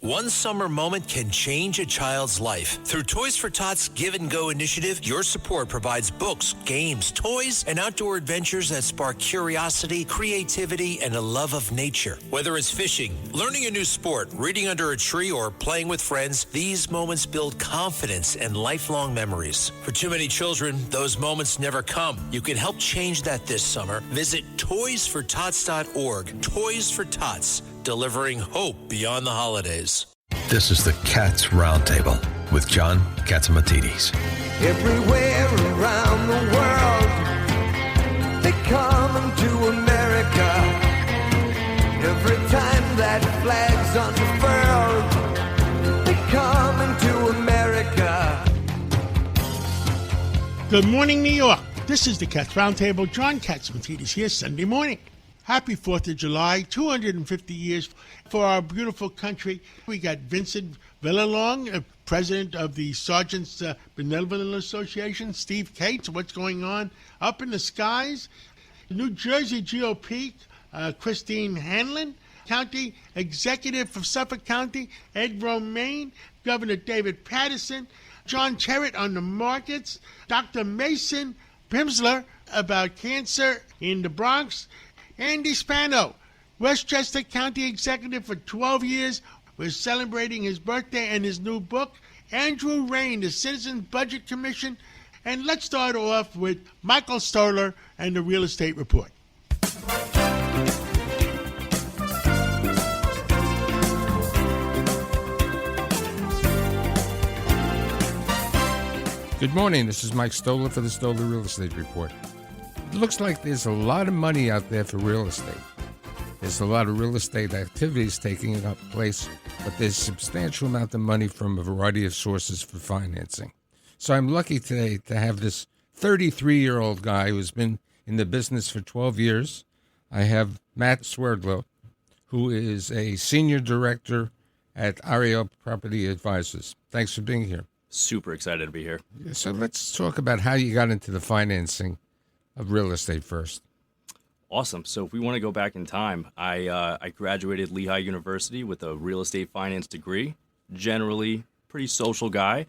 One summer moment can change a child's life. Through Toys for Tots Give and Go initiative, your support provides books, games, toys, and outdoor adventures that spark curiosity, creativity, and a love of nature. Whether it's fishing, learning a new sport, reading under a tree, or playing with friends, these moments build confidence and lifelong memories. For too many children, those moments never come. You can help change that this summer. Visit toysfortots.org. Toys for Tots, delivering hope beyond the holidays. This is the Cats Roundtable with John Catsimatidis. Everywhere around the world, they come to America. Every time that flag's unfurled, they come to America. Good morning, New York. This is the Cats Roundtable. John Catsimatidis here Sunday morning. Happy 4th of July, 250 years for our beautiful country. We got Vincent Villalong, president of the Sergeants Benevolent Association, Steve Cates, what's going on up in the skies. New Jersey GOP, Christine Hanlon, County Executive for Suffolk County, Ed Romaine, Governor David Paterson, John Cherritt on the markets, Dr. Mason Pimsler about cancer in the Bronx, Andy Spano, Westchester County Executive for 12 years. We're celebrating his birthday and his new book. Andrew Rain, the Citizens Budget Commission. And let's start off with Michael Stoller and the Real Estate Report. Good morning. This is Mike Stoller for the Stoller Real Estate Report. It looks like there's a lot of money out there for real estate. There's a lot of real estate activities taking up place, but there's a substantial amount of money from a variety of sources for financing. So I'm lucky today to have this 33-year-old guy who's been in the business for 12 years. I have Matt Swerdlow, who is a senior director at Ariel Property Advisors. Thanks for being here. Super excited to be here. So let's talk about how you got into the financing of real estate first. Awesome. So if we want to go back in time, I graduated Lehigh University with a real estate finance degree, generally pretty social guy,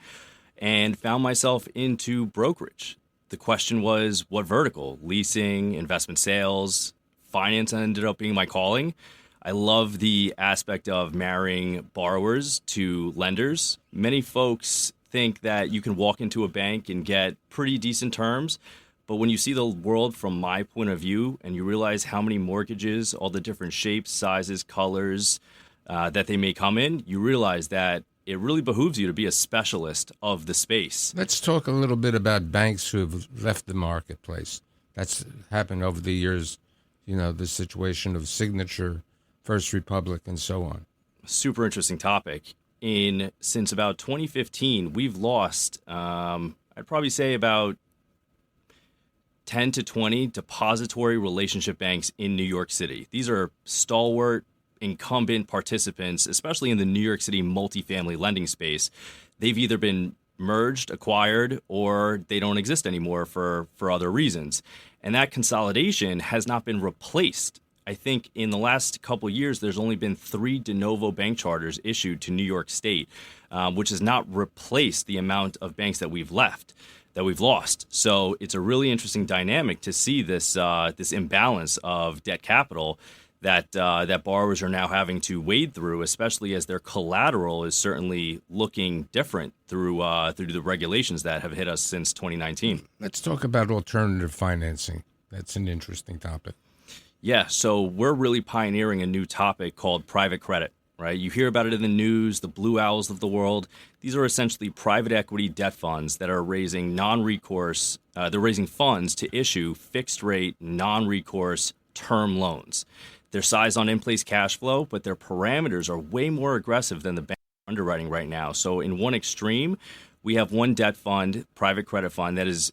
and found myself into brokerage. The question was, what vertical? Leasing, investment sales, finance ended up being my calling. I love the aspect of marrying borrowers to lenders. Many folks think that you can walk into a bank and get pretty decent terms. But when you see the world from my point of view and you realize how many mortgages, all the different shapes, sizes, colors that they may come in, you realize that it really behooves you to be a specialist of the space. Let's talk a little bit about banks who have left the marketplace. That's happened over the years, you know, the situation of Signature, First Republic, and so on. Super interesting topic. Since about 2015, we've lost, I'd probably say about 10 to 20 depository relationship banks in New York City. These are stalwart, incumbent participants, especially in the New York City multifamily lending space. They've either been merged, acquired, or they don't exist anymore for other reasons. And that consolidation has not been replaced. I think in the last couple of years, there's only been 3 de novo bank charters issued to New York State, which has not replaced the amount of banks that we've lost. So it's a really interesting dynamic to see this imbalance of debt capital that borrowers are now having to wade through, especially as their collateral is certainly looking different through the regulations that have hit us since 2019. Let's talk about alternative financing. That's an interesting topic. Yeah, so we're really pioneering a new topic called private credit, right? You hear about it in the news, the Blue Owls of the world. These are essentially private equity debt funds that are raising non-recourse, they're raising funds to issue fixed-rate, non-recourse term loans. They're sized on in-place cash flow, but their parameters are way more aggressive than the bank underwriting right now. So in one extreme, we have one debt fund, private credit fund, that is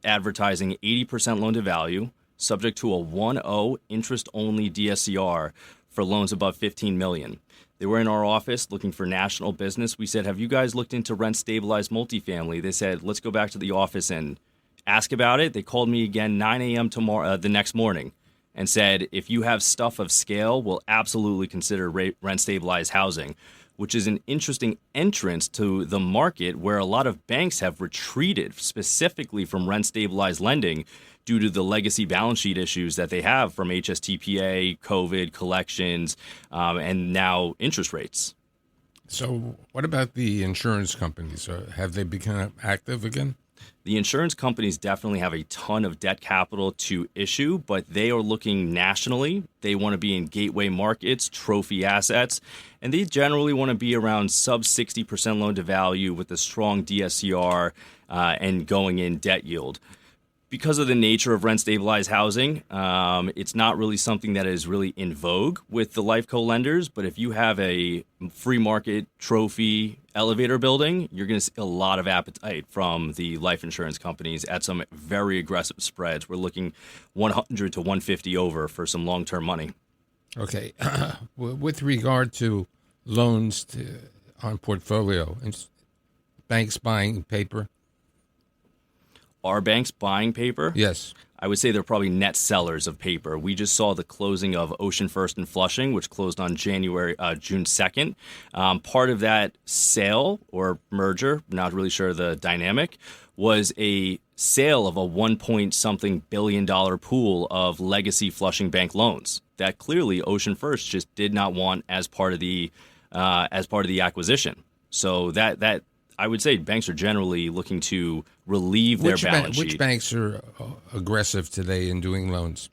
advertising 80% loan to value, subject to a 1.0 interest-only DSCR for loans above $15 million. They were in our office looking for national business. We said, have you guys looked into rent-stabilized multifamily? They said, let's go back to the office and ask about it. They called me again 9 a.m. tomorrow, the next morning, and said, if you have stuff of scale, we'll absolutely consider rent-stabilized housing. which is an interesting entrance to the market where a lot of banks have retreated specifically from rent-stabilized lending due to the legacy balance sheet issues that they have from HSTPA, COVID, collections, and now interest rates. So what about the insurance companies? Have they become active again? The insurance companies definitely have a ton of debt capital to issue, but they are looking nationally. They want to be in gateway markets, trophy assets, and they generally want to be around sub 60% loan to value with a strong DSCR and going in debt yield. Because of the nature of rent-stabilized housing, it's not really something that is really in vogue with the life co-lenders. But if you have a free market trophy elevator building, you're going to see a lot of appetite from the life insurance companies at some very aggressive spreads. We're looking 100 to 150 over for some long-term money. Okay. With regard to loans on portfolio, banks buying paper? Are banks buying paper? Yes. I would say they're probably net sellers of paper. We just saw the closing of Ocean First and Flushing, which closed on June 2nd. Part of that sale or merger, not really sure the dynamic, was a sale of a $1-point-something billion pool of legacy Flushing Bank loans that clearly Ocean First just did not want as part of the acquisition. So that I would say banks are generally looking to relieve their balance sheet. Which banks are aggressive today in doing loans?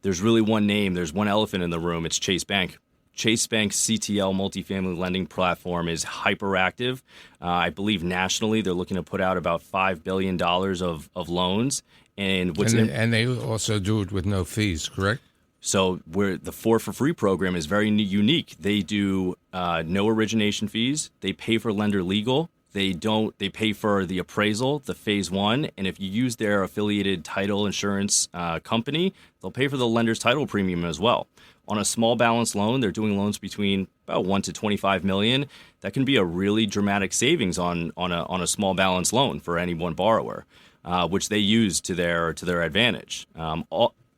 There's really one name. There's one elephant in the room. It's Chase Bank. Chase Bank's CTL multifamily lending platform is hyperactive. I believe nationally they're looking to put out about $5 billion of loans. And they also do it with no fees, correct? So where the 4 for Free program is very unique. They do no origination fees. They pay for lender legal. They pay for the appraisal, the phase 1, and if you use their affiliated title insurance company, they'll pay for the lender's title premium as well. On a small balance loan, they're doing loans between about $1 to $25 million. That can be a really dramatic savings on a small balance loan for any one borrower, which they use to their advantage.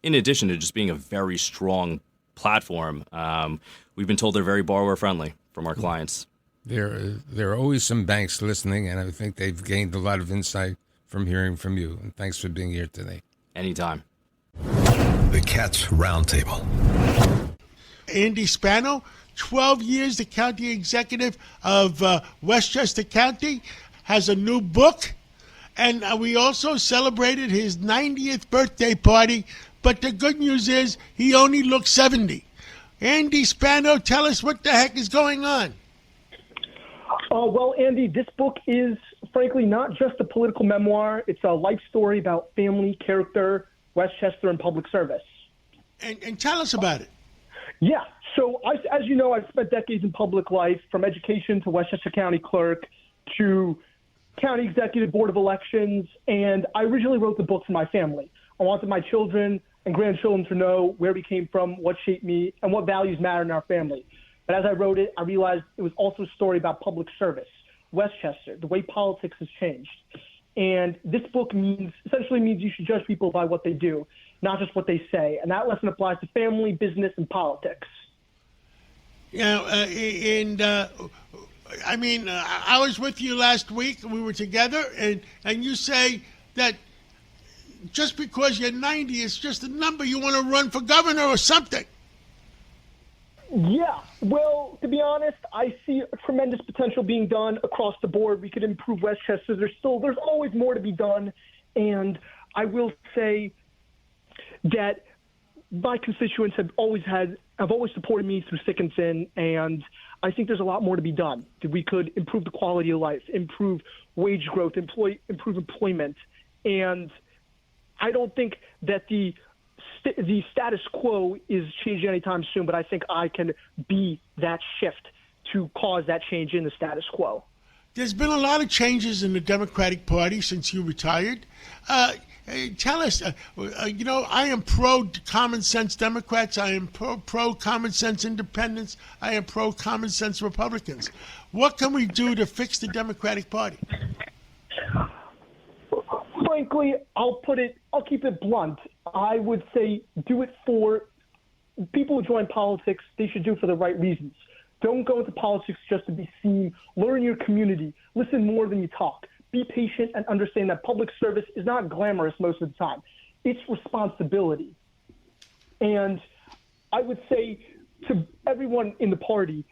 In addition to just being a very strong platform, we've been told they're very borrower friendly from our clients. There are always some banks listening, and I think they've gained a lot of insight from hearing from you. And thanks for being here today. Anytime. The Cats Roundtable. Andy Spano, 12 years the county executive of Westchester County, has a new book. And we also celebrated his 90th birthday party. But the good news is he only looks 70. Andy Spano, tell us what the heck is going on. Well, Andy, this book is, frankly, not just a political memoir. It's a life story about family, character, Westchester, and public service. And tell us about it. Yeah. So, as you know, I've spent decades in public life, from education to Westchester County clerk to county executive board of elections. And I originally wrote the book for my family. I wanted my children and grandchildren to know where we came from, what shaped me, and what values matter in our family. But as I wrote it, I realized it was also a story about public service, Westchester, the way politics has changed. And this book essentially means you should judge people by what they do, not just what they say. And that lesson applies to family, business, and politics. I was with you last week. We were together, and you say that just because you're 90, it's just a number. You want to run for governor or something. Yeah, well, to be honest, I see a tremendous potential being done across the board. We could improve Westchester. There's always more to be done. And I will say that my constituents have always supported me through thick and thin. And I think there's a lot more to be done. We could improve the quality of life, improve wage growth, improve employment. And I don't think that the status quo is changing anytime soon, but I think I can be that shift to cause that change in the status quo. There's been a lot of changes in the Democratic Party since you retired. Tell us, I am pro-common sense Democrats. I am pro-common sense independents. I am pro-common sense Republicans. What can we do to fix the Democratic Party? Frankly, I'll keep it blunt. I would say do it for people who join politics. They should do it for the right reasons. Don't go into politics just to be seen. Learn your community. Listen more than you talk. Be patient and understand that public service is not glamorous most of the time. It's responsibility. And I would say to everyone in the party,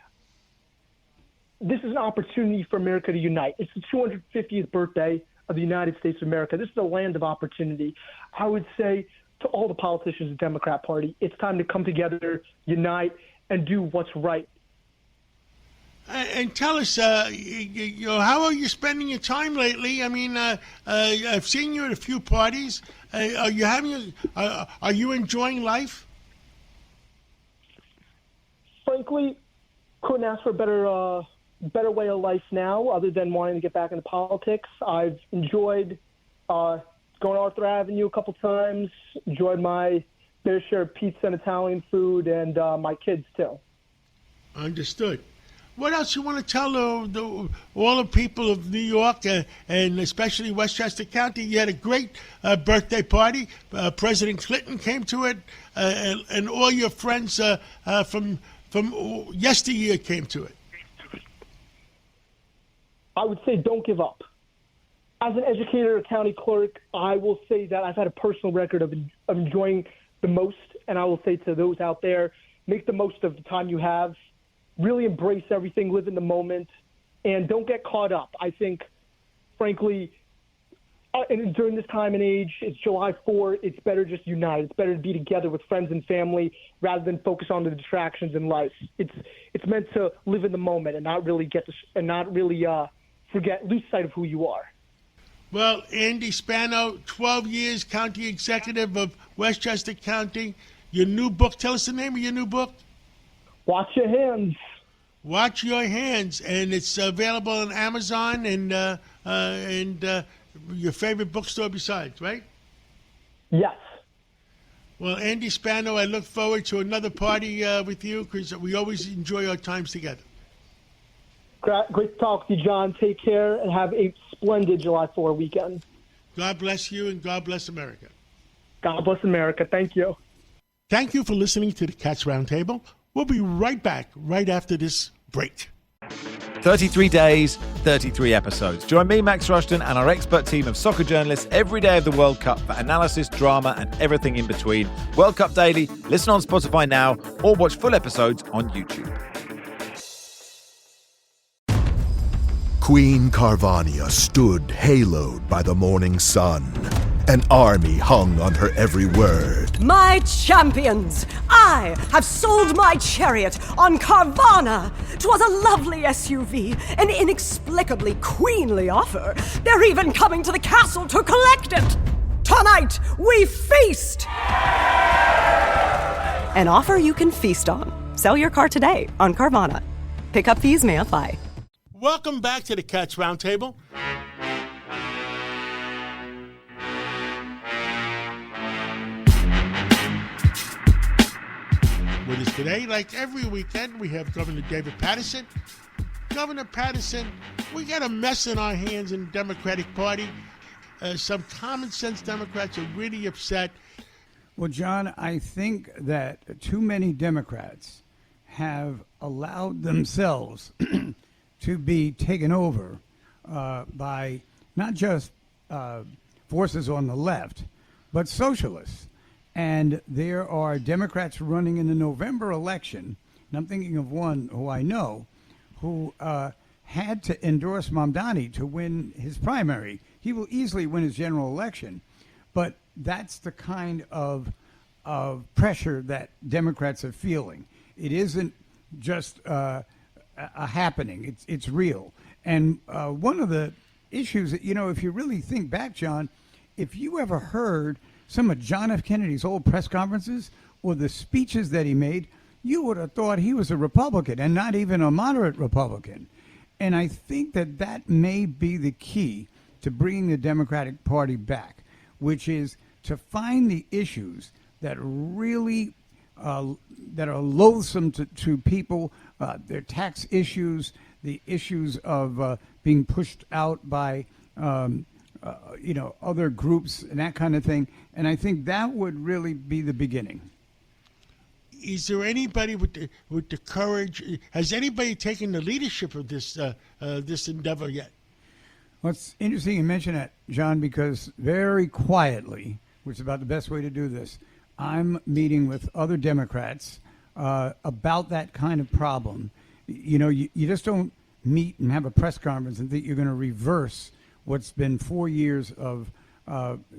this is an opportunity for America to unite. It's the 250th birthday of the United States of America. This is a land of opportunity. I would say to all the politicians of the Democrat Party, it's time to come together, unite, and do what's right. And tell us, how are you spending your time lately? I mean, I've seen you at a few parties. Are you enjoying life? Frankly, couldn't ask for a better way of life now, other than wanting to get back into politics. I've enjoyed going to Arthur Avenue a couple times. Enjoyed my fair share of pizza and Italian food, and my kids too. Understood. What else you want to tell all the people of New York and especially Westchester County? You had a great birthday party. President Clinton came to it, and all your friends from yesteryear came to it. I would say don't give up. As an educator, a county clerk, I will say that I've had a personal record of enjoying the most, and I will say to those out there, make the most of the time you have. Really embrace everything, live in the moment, and don't get caught up. I think, frankly, and during this time and age, it's July 4th, it's better just unite. It's better to be together with friends and family rather than focus on the distractions in life. It's meant to live in the moment and not really lose sight of who you are. Well, Andy Spano, 12 years county executive of Westchester County. Your new book, tell us the name of your new book. Watch Your Hands. Watch Your Hands, and it's available on Amazon and your favorite bookstore besides, right? Yes. Well, Andy Spano, I look forward to another party with you because we always enjoy our times together. Great to talk to you, John. Take care and have a splendid July 4th weekend. God bless you and God bless America. God bless America. Thank you. Thank you for listening to the Cats Roundtable. We'll be right back right after this break. 33 days, 33 episodes. Join me, Max Rushton, and our expert team of soccer journalists every day of the World Cup for analysis, drama, and everything in between. World Cup Daily. Listen on Spotify now or watch full episodes on YouTube. Queen Carvania stood haloed by the morning sun. An army hung on her every word. My champions, I have sold my chariot on Carvana. 'Twas a lovely SUV, an inexplicably queenly offer. They're even coming to the castle to collect it. Tonight, we feast! An offer you can feast on. Sell your car today on Carvana. Pickup fees may apply. Welcome back to the Cats Roundtable. With us today, like every weekend, we have Governor David Paterson. Governor Paterson, we got a mess in our hands in the Democratic Party. Some common sense Democrats are really upset. Well, John, I think that too many Democrats have allowed themselves to be taken over by not just forces on the left, but socialists. And there are Democrats running in the November election, and I'm thinking of one who I know, who had to endorse Mamdani to win his primary. He will easily win his general election, but that's the kind of pressure that Democrats are feeling. It isn't just a happening. It's real. And one of the issues that, if you really think back, John, if you ever heard some of John F. Kennedy's old press conferences or the speeches that he made, you would have thought he was a Republican and not even a moderate Republican. And I think that may be the key to bringing the Democratic Party back, which is to find the issues that really that are loathsome to people, their tax issues, the issues of being pushed out by other groups and that kind of thing. And I think that would really be the beginning. Is there anybody with the courage? Has anybody taken the leadership of this this endeavor yet? Well, it's interesting you mention that, John, because very quietly, which is about the best way to do this, I'm meeting with other Democrats about that kind of problem. You know, you just don't meet and have a press conference and think you're going to reverse what's been 4 years of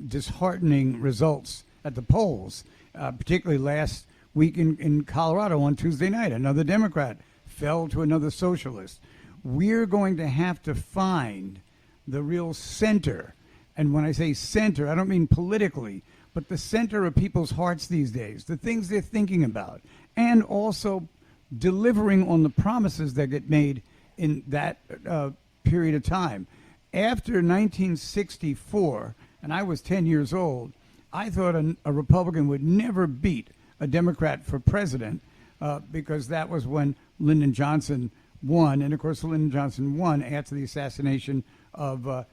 disheartening results at the polls, particularly last week in Colorado on Tuesday night. Another Democrat fell to another socialist. We're going to have to find the real center. And when I say center, I don't mean politically, but the center of people's hearts these days, the things they're thinking about, and also delivering on the promises that get made in that period of time. After 1964, and I was 10 years old, I thought a Republican would never beat a Democrat for president because that was when Lyndon Johnson won. And, of course, Lyndon Johnson won after the assassination of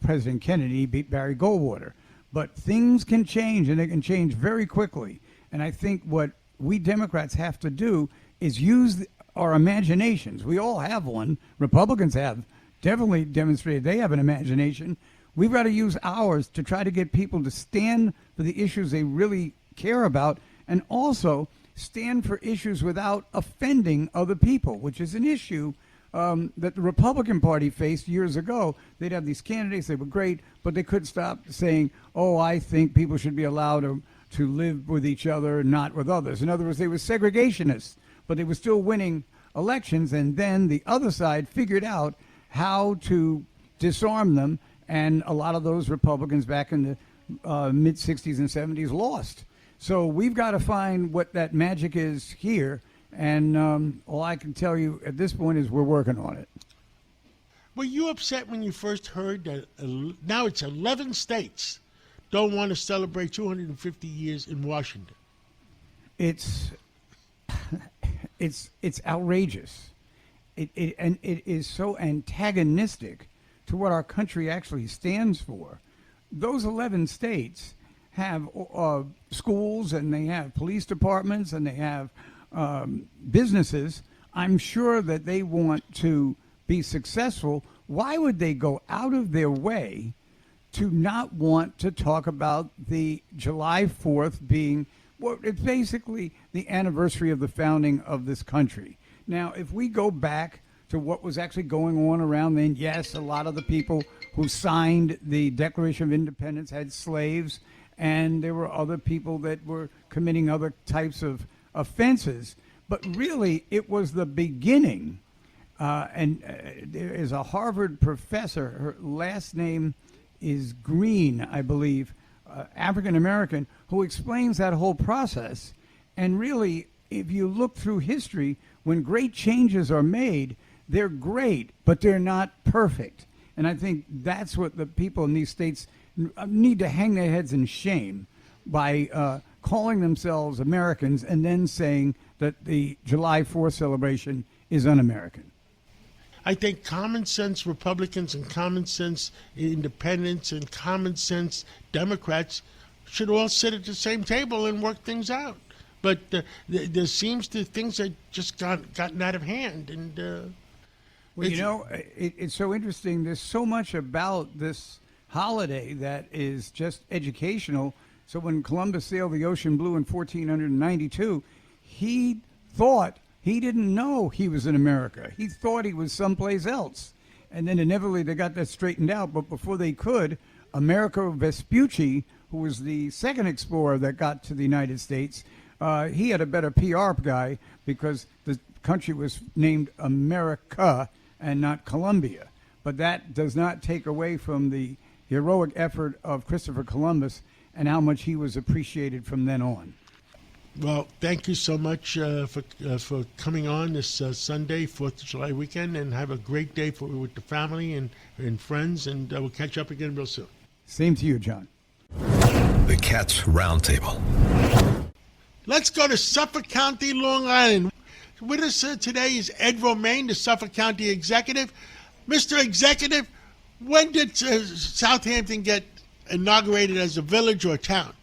President Kennedy. He beat Barry Goldwater. But things can change, and they can change very quickly. And I think what we Democrats have to do is use our imaginations. We all have one. Republicans have definitely demonstrated they have an imagination. We've got to use ours to try to get people to stand for the issues they really care about, and also stand for issues without offending other people, which is an issue that the Republican Party faced years ago. They'd have these candidates, they were great, but they couldn't stop saying, oh, I think people should be allowed to live with each other and not with others. In other words, they were segregationists, but they were still winning elections, and then the other side figured out how to disarm them, and a lot of those Republicans back in the mid-60s and 70s lost. So we've got to find what that magic is here, and all I can tell you at this point is we're working on it. Were you upset when you first heard that now it's 11 states don't want to celebrate 250 years in Washington? It's outrageous. It is so antagonistic to what our country actually stands for. Those 11 states have schools, and they have police departments, and they have businesses. I'm sure that they want to be successful. Why would they go out of their way to not want to talk about the July 4th being, well, it's basically the anniversary of the founding of this country? Now, if we go back to what was actually going on around then, yes, a lot of the people who signed the Declaration of Independence had slaves, and there were other people that were committing other types of offenses. But really, it was the beginning. There is a Harvard professor, her last name is Green, I believe, African-American, who explains that whole process. And really, if you look through history, when great changes are made, they're great, but they're not perfect. And I think that's what the people in these states need to hang their heads in shame by calling themselves Americans and then saying that the July 4th celebration is un-American. I think common sense Republicans and common sense independents and common sense Democrats should all sit at the same table and work things out. But there seems to things have just gotten out of hand. And well, you know, it's so interesting. There's so much about this holiday that is just educational. So when Columbus sailed the ocean blue in 1492, he thought, he didn't know he was in America. He thought he was someplace else. And then inevitably they got that straightened out. But before they could, Amerigo Vespucci, who was the second explorer that got to the United States, he had a better PR guy because the country was named America and not Columbia. But that does not take away from the heroic effort of Christopher Columbus and how much he was appreciated from then on. Well, thank you so much for coming on this Sunday, 4th of July weekend, and have a great day with the family and friends, and we'll catch up again real soon. Same to you, John. The Cats Roundtable. Let's go to Suffolk County, Long Island. With us today is Ed Romaine, the Suffolk County Executive. Mr. Executive, when did Southampton get inaugurated as a village or a town?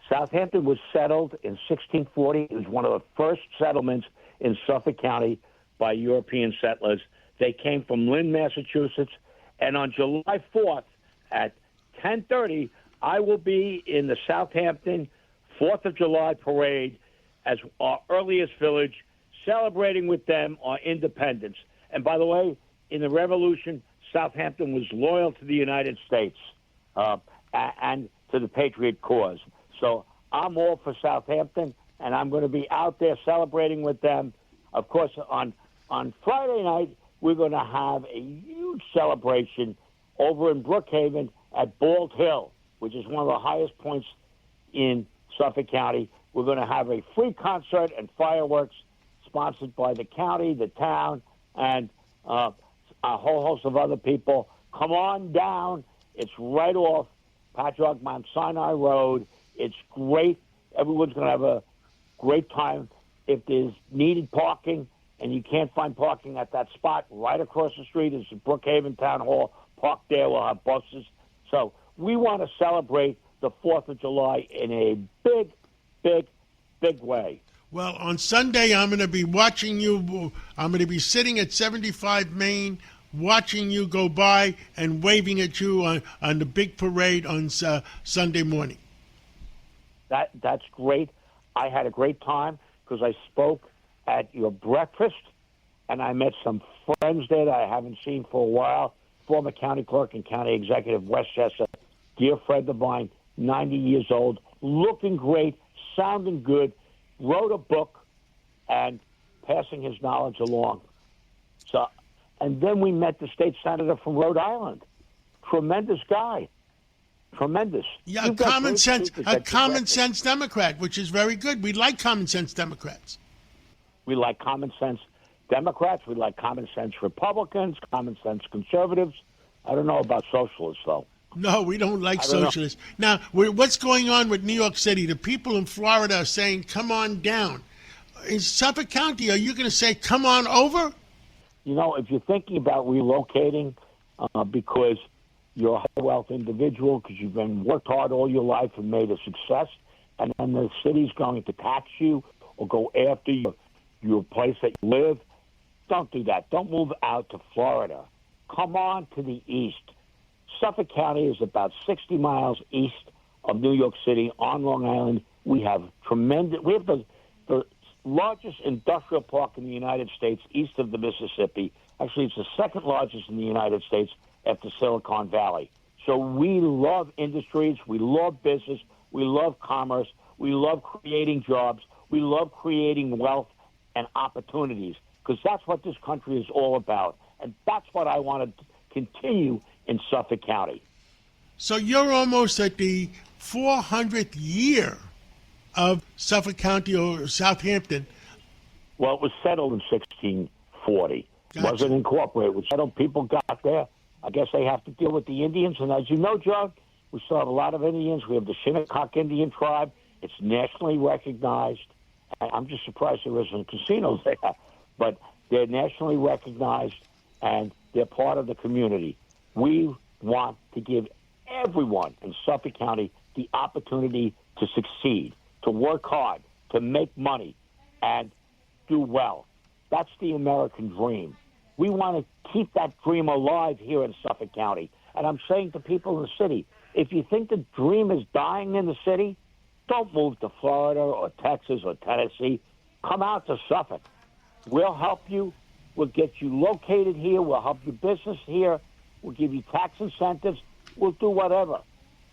Southampton was settled in 1640. It was one of the first settlements in Suffolk County by European settlers. They came from Lynn, Massachusetts. And on July 4th at 10:30, I will be in the Southampton 4th of July parade as our earliest village, celebrating with them our independence. And by the way, in the Revolution, Southampton was loyal to the United States and to the Patriot cause. So I'm all for Southampton, and I'm going to be out there celebrating with them. Of course, on Friday night, we're going to have a huge celebration over in Brookhaven at Bald Hill, which is one of the highest points in Suffolk County. We're going to have a free concert and fireworks sponsored by the county, the town, and a whole host of other people. Come on down. It's right off Patriarch Mount Sinai Road. It's great. Everyone's going to have a great time. If there's needed parking and you can't find parking at that spot, right across the street is the Brookhaven Town Hall. Park there. We'll have buses. So we want to celebrate the 4th of July in a big, big, big way. Well, on Sunday, I'm going to be watching you. I'm going to be sitting at 75 Main, watching you go by and waving at you on the big parade on Sunday morning. That's great. I had a great time because I spoke at your breakfast, and I met some friends there that I haven't seen for a while. Former county clerk and county executive Westchester, dear friend of mine, 90 years old, looking great, sounding good, wrote a book and passing his knowledge along. So, and then we met the state senator from Rhode Island. Tremendous guy. Tremendous. Yeah, a common sense Democrat, which is very good. We like common sense Democrats. We like common sense Democrats. We like common sense Republicans, common sense conservatives. I don't know about socialists, though. No, we don't like socialists. Now, what's going on with New York City? The people in Florida are saying, come on down. In Suffolk County, are you going to say, come on over? You know, if you're thinking about relocating because you're a high-wealth individual, because you've been worked hard all your life and made a success, and then the city's going to tax you or go after your place that you live, don't do that. Don't move out to Florida. Come on to the east. Suffolk County is about 60 miles east of New York City on Long Island. We have the largest industrial park in the United States east of the Mississippi. Actually, it's the second largest in the United States after Silicon Valley. So we love industries. We love business. We love commerce. We love creating jobs. We love creating wealth and opportunities because that's what this country is all about. And that's what I want to continue in Suffolk County. So you're almost at the 400th year of Suffolk County or Southampton. Well, it was settled in 1640. Gotcha. It wasn't incorporated. It was settled. People got there. I guess they have to deal with the Indians. And as you know, John, we still have a lot of Indians. We have the Shinnecock Indian tribe. It's nationally recognized. I'm just surprised there isn't casinos there. But they're nationally recognized, and they're part of the community. We want to give everyone in Suffolk County the opportunity to succeed, to work hard, to make money, and do well. That's the American dream. We want to keep that dream alive here in Suffolk County. And I'm saying to people in the city, if you think the dream is dying in the city, don't move to Florida or Texas or Tennessee. Come out to Suffolk. We'll help you. We'll get you located here. We'll help your business here. We'll give you tax incentives. We'll do whatever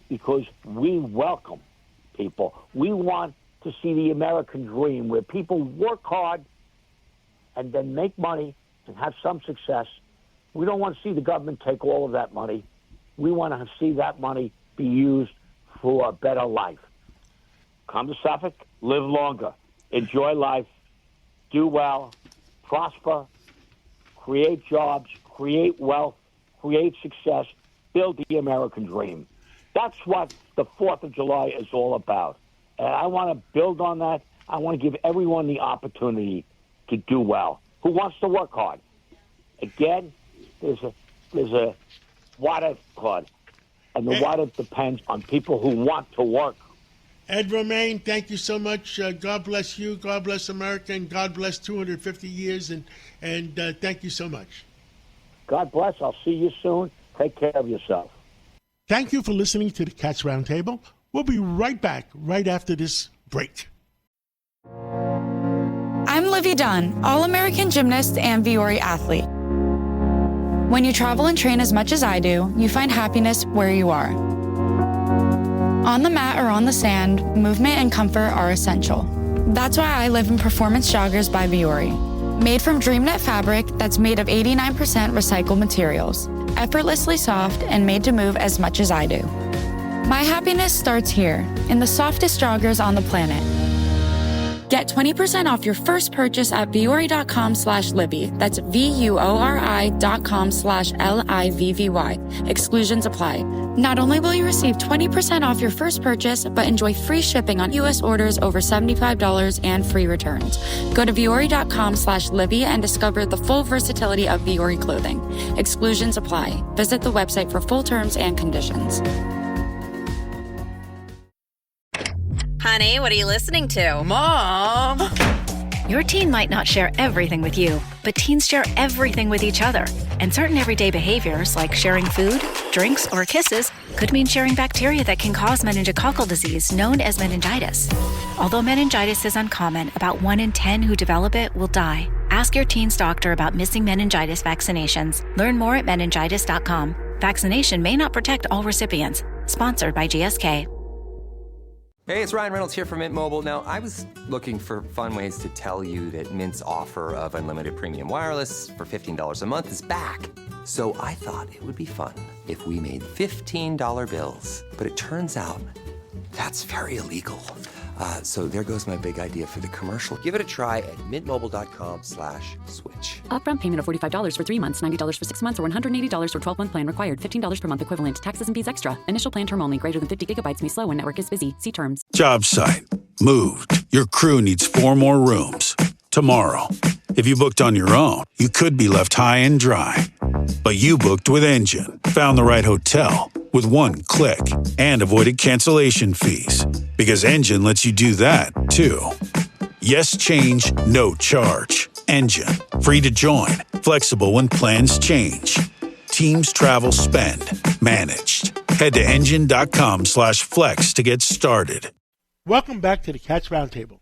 because we welcome people. We want to see the American dream where people work hard and then make money and have some success. We don't want to see the government take all of that money. We want to see that money be used for a better life. Come to Suffolk, live longer, enjoy life, do well, prosper, create jobs, create wealth, create success, build the American dream. That's what the 4th of July is all about. And I want to build on that. I want to give everyone the opportunity to do well. Who wants to work hard? Again, there's a what if, Claude, and the what if depends on people who want to work. Ed Romaine, thank you so much. God bless you. God bless America, and God bless 250 years. And thank you so much. God bless. I'll see you soon. Take care of yourself. Thank you for listening to the Cats Roundtable. We'll be right back right after this break. I'm Livy Dunn, All-American gymnast and Viore athlete. When you travel and train as much as I do, you find happiness where you are. On the mat or on the sand, movement and comfort are essential. That's why I live in Performance Joggers by Viore. Made from DreamNet fabric that's made of 89% recycled materials, effortlessly soft and made to move as much as I do. My happiness starts here, in the softest joggers on the planet. Get 20% off your first purchase at Viore.com/Libby. That's VUORI.com/LIVVY. Exclusions apply. Not only will you receive 20% off your first purchase, but enjoy free shipping on U.S. orders over $75 and free returns. Go to Viore.com/Libby and discover the full versatility of Viore clothing. Exclusions apply. Visit the website for full terms and conditions. Honey, what are you listening to? Mom! Your teen might not share everything with you, but teens share everything with each other. And certain everyday behaviors, like sharing food, drinks, or kisses, could mean sharing bacteria that can cause meningococcal disease, known as meningitis. Although meningitis is uncommon, about 1 in 10 who develop it will die. Ask your teen's doctor about missing meningitis vaccinations. Learn more at meningitis.com. Vaccination may not protect all recipients. Sponsored by GSK. Hey, it's Ryan Reynolds here from Mint Mobile. Now, I was looking for fun ways to tell you that Mint's offer of unlimited premium wireless for $15 a month is back. So I thought it would be fun if we made $15 bills. But it turns out that's very illegal. So there goes my big idea for the commercial. Give it a try at mintmobile.com/switch. Upfront payment of $45 for 3 months, $90 for 6 months, or $180 for 12-month plan required. $15 per month equivalent. Taxes and fees extra. Initial plan term only. Greater than 50 gigabytes may slow when network is busy. See terms. Job site. Moved. Your crew needs 4 more rooms. Tomorrow. If you booked on your own, you could be left high and dry. But you booked with Engine. Found the right hotel with 1 click and avoided cancellation fees. Because Engine lets you do that, too. Yes change, no charge. Engine. Free to join. Flexible when plans change. Teams, travel, spend. Managed. Head to engine.com/flex to get started. Welcome back to the Cats Roundtable.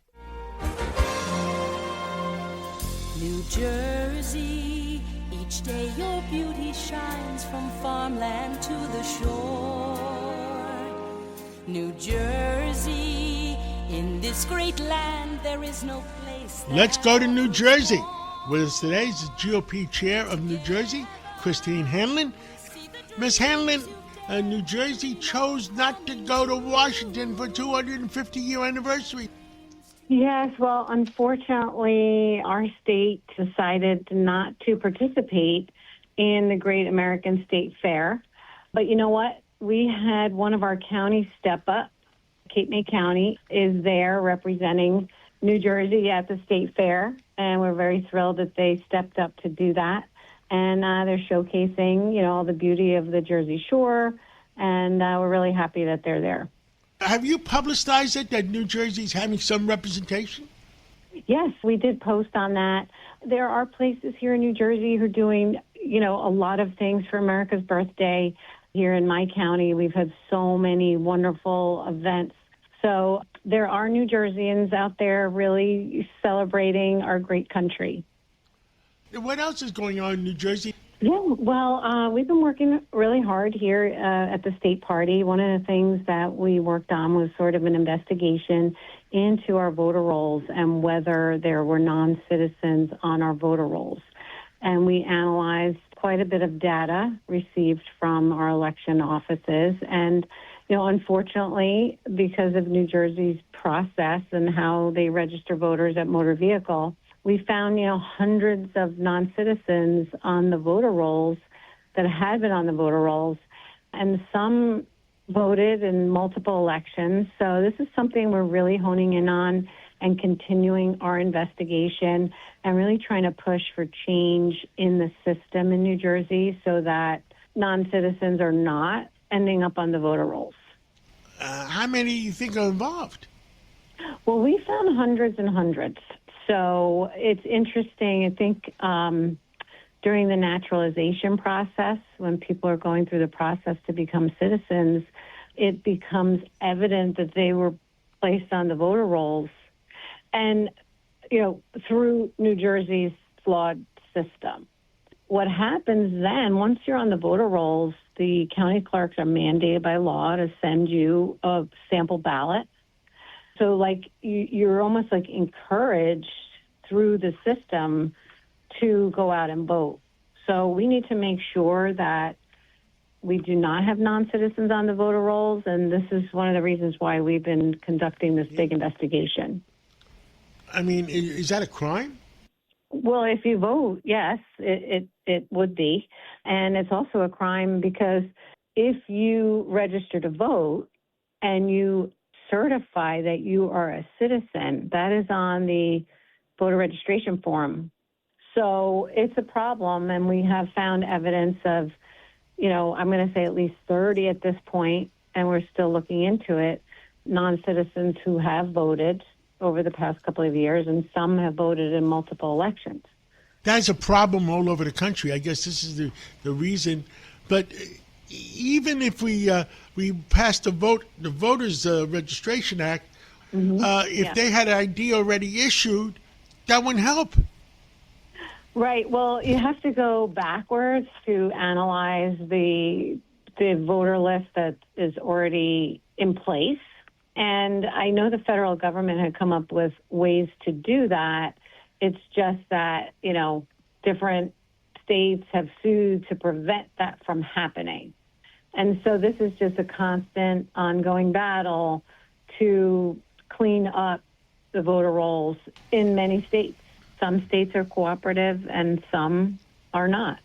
New Jersey, each day your beauty shines from farmland to the shore. New Jersey, in this great land there is no place. Let's go to New Jersey. With us today is the GOP chair of New Jersey, Christine Hanlon. Ms. Hanlon, New Jersey chose not to go to Washington for 250-year anniversary. Yes, well, unfortunately, our state decided not to participate in the Great American State Fair. But you know what? We had one of our counties step up. Cape May County is there representing New Jersey at the State Fair, and we're very thrilled that they stepped up to do that. And they're showcasing, all the beauty of the Jersey Shore, and we're really happy that they're there. Have you publicized it that New Jersey's having some representation? Yes, we did post on that. There are places here in New Jersey who are doing, a lot of things for America's birthday. Here in my county, we've had so many wonderful events. So there are New Jerseyans out there really celebrating our great country. What else is going on in New Jersey? Yeah, well, we've been working really hard here at the state party. One of the things that we worked on was sort of an investigation into our voter rolls and whether there were non-citizens on our voter rolls. And we analyzed quite a bit of data received from our election offices. And, unfortunately, because of New Jersey's process and how they register voters at motor vehicle, we found, hundreds of non-citizens on the voter rolls that had been on the voter rolls, and some voted in multiple elections. So this is something we're really honing in on and continuing our investigation and really trying to push for change in the system in New Jersey so that non-citizens are not ending up on the voter rolls. How many do you think are involved? Well, we found hundreds and hundreds. So it's interesting. I think during the naturalization process, when people are going through the process to become citizens, it becomes evident that they were placed on the voter rolls. And, through New Jersey's flawed system. What happens then, once you're on the voter rolls, the county clerks are mandated by law to send you a sample ballot. So, you're almost encouraged through the system to go out and vote. So we need to make sure that we do not have non-citizens on the voter rolls, and this is one of the reasons why we've been conducting this big investigation. I mean, is that a crime? Well, if you vote, yes, it would be. And it's also a crime because if you register to vote and you certify that you are a citizen, that is on the voter registration form. So it's a problem, and we have found evidence of, I'm going to say at least 30 at this point, and we're still looking into it, non-citizens who have voted over the past couple of years, and some have voted in multiple elections. That's a problem all over the country. I guess this is the reason. But even if we passed the Voters Registration Act, if they had an ID already issued, that wouldn't help. Right. Well, you have to go backwards to analyze the voter list that is already in place. And I know the federal government had come up with ways to do that. It's just that, different states have sued to prevent that from happening. And so this is just a constant ongoing battle to clean up the voter rolls in many states. Some states are cooperative and some are not.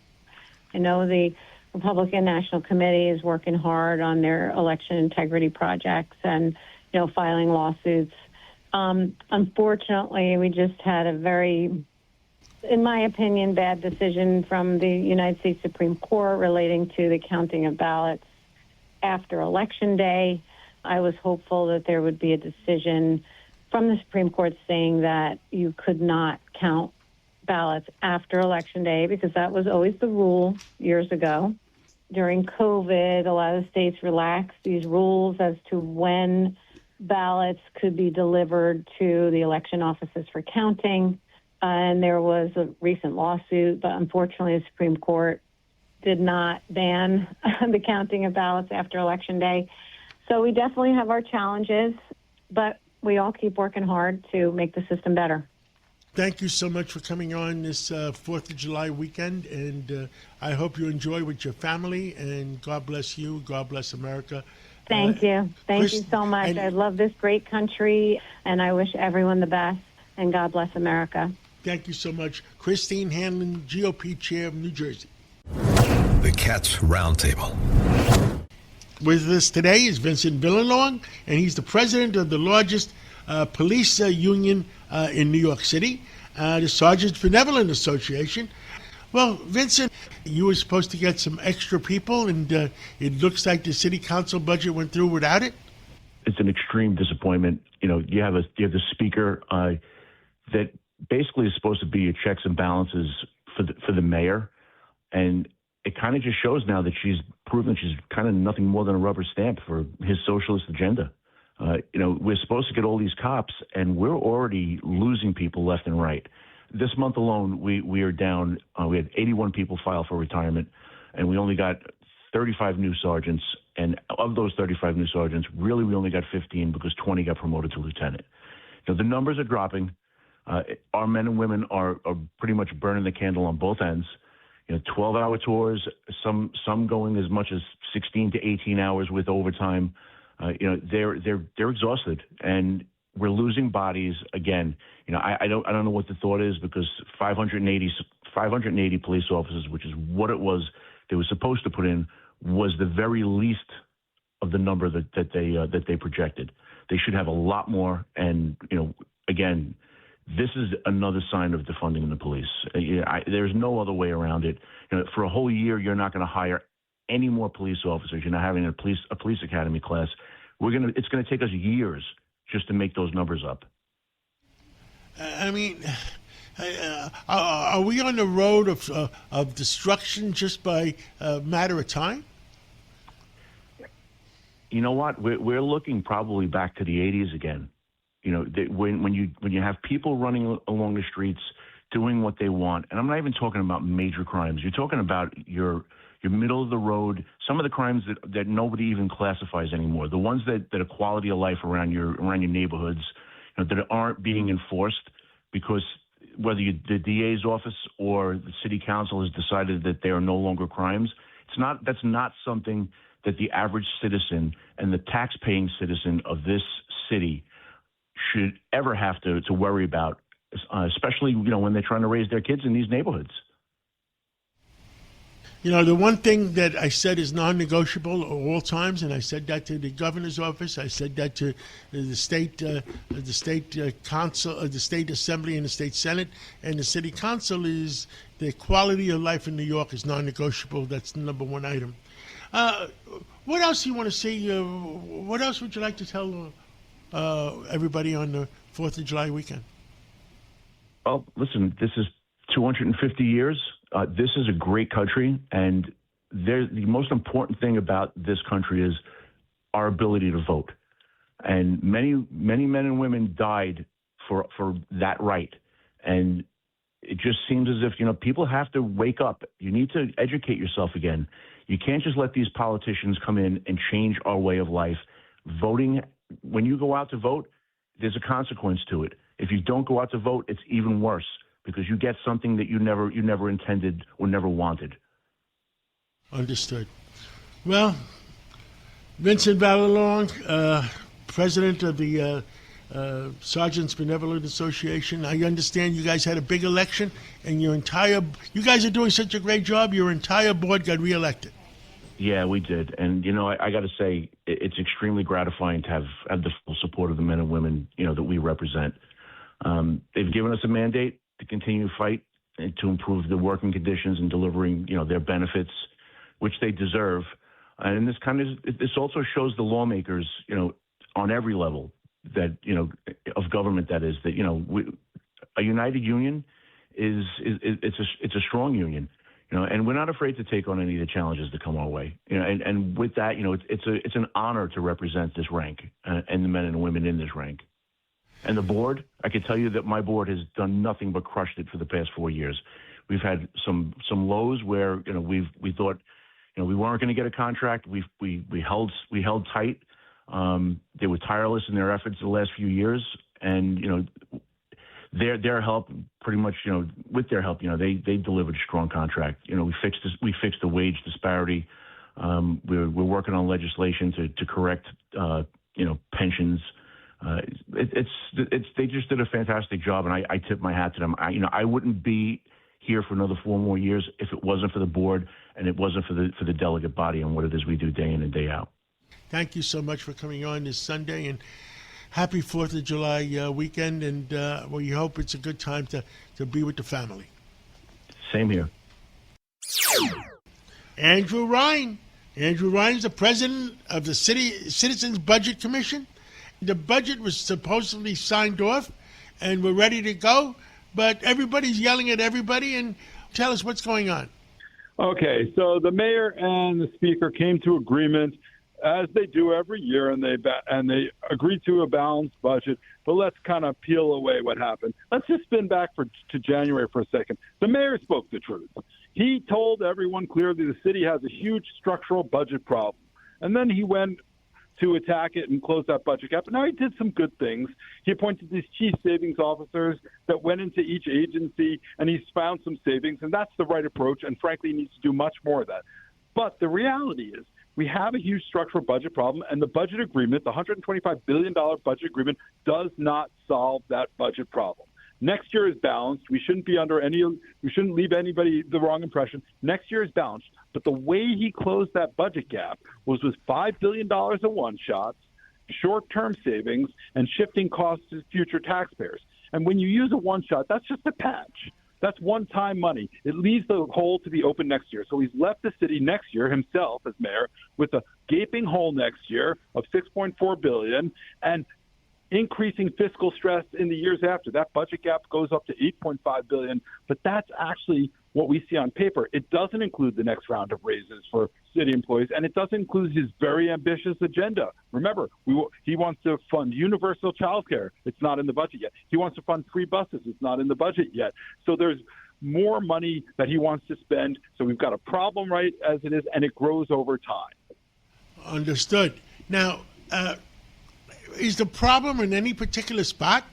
I know the Republican National Committee is working hard on their election integrity projects and filing lawsuits. Unfortunately, we just had a very, in my opinion, bad decision from the United States Supreme Court relating to the counting of ballots after Election Day. I was hopeful that there would be a decision from the Supreme Court saying that you could not count ballots after Election Day, because that was always the rule years ago. During COVID, a lot of states relaxed these rules as to when ballots could be delivered to the election offices for counting. And there was a recent lawsuit, but unfortunately the Supreme Court did not ban the counting of ballots after Election Day. So we definitely have our challenges, but we all keep working hard to make the system better. Thank you so much for coming on this 4th of July weekend, and I hope you enjoy with your family, and God bless you. God bless America. Thank you. Thank you so much. I love this great country, and I wish everyone the best, and God bless America. Thank you so much. Christine Hanlon, GOP Chair of New Jersey. The Cats Roundtable. With us today is Vincent Villalong, and he's the president of the largest police union in New York City, the Sergeants Benevolent Association. Well, Vincent, you were supposed to get some extra people, and it looks like the city council budget went through without it. It's an extreme disappointment. You have the speaker that basically is supposed to be a checks and balances for the mayor, and it kind of just shows now that she's proven she's kind of nothing more than a rubber stamp for his socialist agenda. We're supposed to get all these cops, and we're already losing people left and right. This month alone, we are down. We had 81 people file for retirement, and we only got 35 new sergeants. And of those 35 new sergeants, really we only got 15 because 20 got promoted to lieutenant. The numbers are dropping. Our men and women are pretty much burning the candle on both ends. 12-hour tours, some going as much as 16 to 18 hours with overtime. They're exhausted, and we're losing bodies again. I don't know what the thought is, because 580 police officers, which is what it was they were supposed to put in, was the very least of the number that they projected. They should have a lot more. And again, this is another sign of defunding the police. There's no other way around it. For a whole year, you're not going to hire any more police officers. You're not having a police academy class. It's going to take us years just to make those numbers up. I mean, are we on the road of destruction just by a matter of time? You know what? We're looking probably back to the 80s again. You know, when you have people running along the streets doing what they want, and I'm not even talking about major crimes. You're talking about your middle of the road, some of the crimes that nobody even classifies anymore. The ones that are quality of life around your neighborhoods, that aren't being enforced because whether the DA's office or the city council has decided that they are no longer crimes. That's not something that the average citizen and the tax-paying citizen of this city should ever have to worry about, especially when they're trying to raise their kids in these neighborhoods. The one thing that I said is non-negotiable at all times, and I said that to the governor's office, I said that to the state council, the state assembly, and the state senate, and the city council, is the quality of life in New York is non-negotiable. That's the number one item. What else do you want to see? What else would you like to tell everybody on the 4th of July weekend? Well, listen, this is 250 years. This is a great country, and the most important thing about this country is our ability to vote. And many men and women died for that right. And it just seems as if, people have to wake up. You need to educate yourself again. You can't just let these politicians come in and change our way of life. Voting, when you go out to vote, there's a consequence to it. If you don't go out to vote, it's even worse because you get something that you never intended or never wanted. Understood. Well, Vincent Valalong, president of the Sergeants Benevolent Association. I understand you guys had a big election, and you guys are doing such a great job. Your entire board got reelected. Yeah, we did, and I got to say it's extremely gratifying to have the full support of the men and women that we represent. They've given us a mandate to continue to fight and to improve the working conditions and delivering their benefits, which they deserve. And this also shows the lawmakers on every level that of government, that is, that a united union is a strong union, and we're not afraid to take on any of the challenges that come our way, and with that, it's an honor to represent this rank and the men and women in this rank. And the board, I can tell you that my board has done nothing but crushed it for the past 4 years. We've had some lows where we thought we weren't going to get a contract. We held tight. They were tireless in their efforts the last few years, and their help, pretty much with their help, they delivered a strong contract. We fixed the wage disparity. We're working on legislation to correct pensions. They just did a fantastic job, and I tip my hat to them. I wouldn't be here for another 4 more years if it wasn't for the board and it wasn't for the delegate body and what it is we do day in and day out. Thank you so much for coming on this Sunday, and happy 4th of July weekend, and we hope it's a good time to be with the family. Same here. Andrew Ryan. Andrew Ryan is the president of the Citizens Budget Commission. The budget was supposedly signed off, and we're ready to go, but everybody's yelling at everybody, and tell us what's going on. Okay, so the mayor and the speaker came to agreement, as they do every year, and they agreed to a balanced budget. But let's kind of peel away what happened. Let's just spin back to January for a second. The mayor spoke the truth. He told everyone clearly the city has a huge structural budget problem. And then he went to attack it and close that budget gap. But now he did some good things. He appointed these chief savings officers that went into each agency, and he's found some savings, and that's the right approach, and frankly, he needs to do much more of that. But the reality is we have a huge structural budget problem, and the budget agreement, the $125 billion budget agreement, does not solve that budget problem. Next year is balanced. We shouldn't leave anybody the wrong impression. Next year is balanced. But the way he closed that budget gap was with $5 billion of one-shots, short-term savings, and shifting costs to future taxpayers. And when you use a one-shot, that's just a patch. That's one-time money. It leaves the hole to be open next year. So he's left the city next year himself as mayor with a gaping hole next year of $6.4 billion and increasing fiscal stress in the years after. That budget gap goes up to $8.5 billion, but that's actually what we see on paper. It doesn't include the next round of raises for city employees, and it doesn't include his very ambitious agenda. Remember, he wants to fund universal child care. It's not in the budget yet. He wants to fund free buses. It's not in the budget yet. So there's more money that he wants to spend. So we've got a problem right as it is, and it grows over time. Understood. Now, is the problem in any particular spot?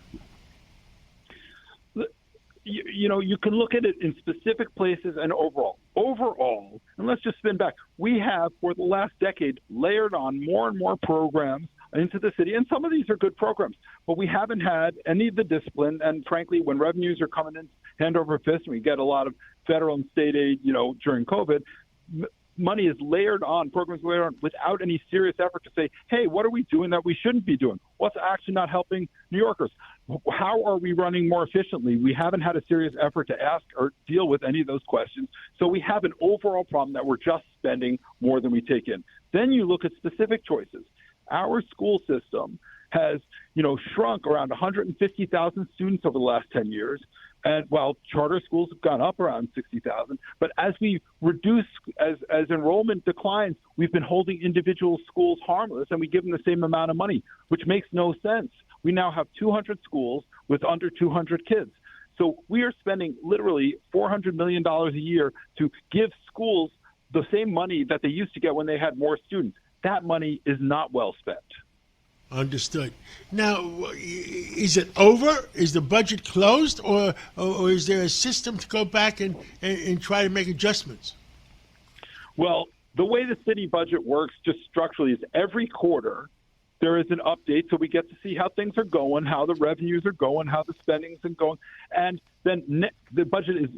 You can look at it in specific places and overall, and let's just spin back. We have, for the last decade, layered on more and more programs into the city, and some of these are good programs, but we haven't had any of the discipline. And frankly, when revenues are coming in hand over fist, and we get a lot of federal and state aid, during COVID, money is layered on, programs layered on, without any serious effort to say, hey, what are we doing that we shouldn't be doing? What's actually not helping New Yorkers? How are we running more efficiently? We haven't had a serious effort to ask or deal with any of those questions. So we have an overall problem that we're just spending more than we take in. Then you look at specific choices. Our school system has, shrunk around 150,000 students over the last 10 years. And while charter schools have gone up around 60,000, but as we reduce, as enrollment declines, we've been holding individual schools harmless, and we give them the same amount of money, which makes no sense. We now have 200 schools with under 200 kids. So we are spending literally $400 million a year to give schools the same money that they used to get when they had more students. That money is not well spent. Understood. Now, is it over? Is the budget closed, or is there a system to go back and try to make adjustments? Well, the way the city budget works just structurally is every quarter there is an update, so we get to see how things are going, how the revenues are going, how the spending is going, and then the budget is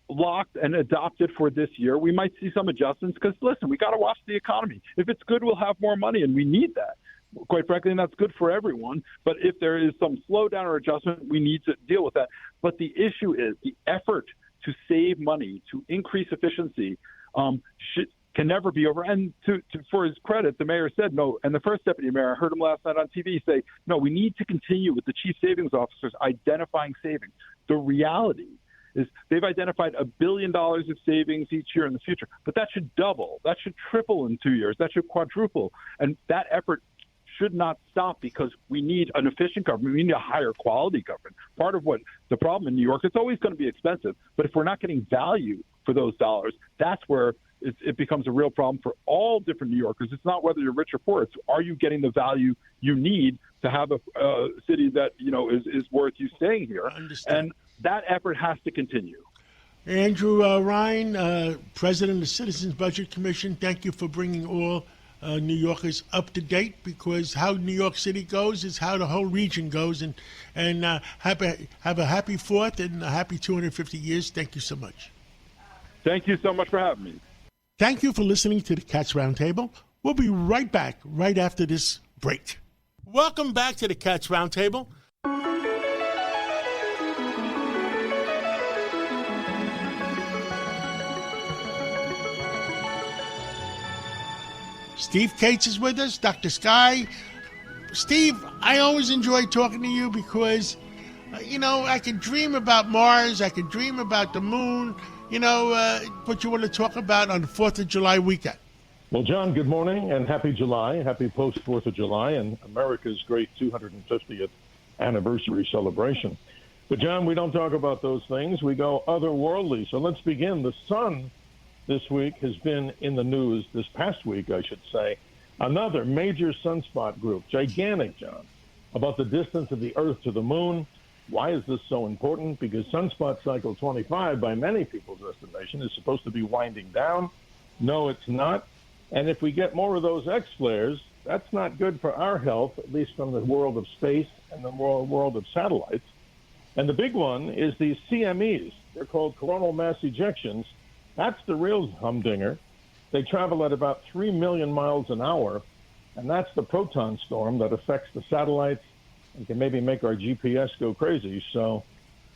locked and adopted for this year. We might see some adjustments because, listen, we got to watch the economy. If it's good, we'll have more money, and we need that. Quite frankly, and that's good for everyone. But if there is some slowdown or adjustment, we need to deal with that. But the issue is the effort to save money, to increase efficiency, can never be over. And for his credit, the mayor said no. And the first deputy mayor, I heard him last night on TV say, no, we need to continue with the chief savings officers identifying savings. The reality is they've identified $1 billion of savings each year in the future. But that should double. That should triple in 2 years. That should quadruple. And that effort should not stop because we need an efficient government. We need a higher quality government. Part of what the problem in New York, it's always going to be expensive, but if we're not getting value for those dollars, that's where it becomes a real problem for all different New Yorkers. It's not whether you're rich or poor. It's are you getting the value you need to have a city that, is worth you staying here. And that effort has to continue. Andrew Ryan, President of the Citizens Budget Commission, thank you for bringing all New Yorkers up to date, because how New York City goes is how the whole region goes. And have a happy 4th and a happy 250 years. Thank you so much. Thank you so much for having me. Thank you for listening to the Cats Roundtable. We'll be right back right after this break. Welcome back to the Cats Roundtable. Steve Cates is with us, Dr. Sky. Steve, I always enjoy talking to you because, I can dream about Mars, I can dream about the moon, what you want to talk about on the 4th of July weekend. Well, John, good morning and happy July, happy post-4th of July and America's great 250th anniversary celebration. But, John, we don't talk about those things. We go otherworldly. So let's begin. The sun this week has been in the news, this past week, I should say. Another major sunspot group, gigantic, John, about the distance of the Earth to the moon. Why is this so important? Because sunspot cycle 25, by many people's estimation, is supposed to be winding down. No, it's not. And if we get more of those X-flares, that's not good for our health, at least from the world of space and the world of satellites. And the big one is these CMEs. They're called coronal mass ejections. That's the real humdinger. They travel at about 3 million miles an hour, and that's the proton storm that affects the satellites and can maybe make our GPS go crazy. So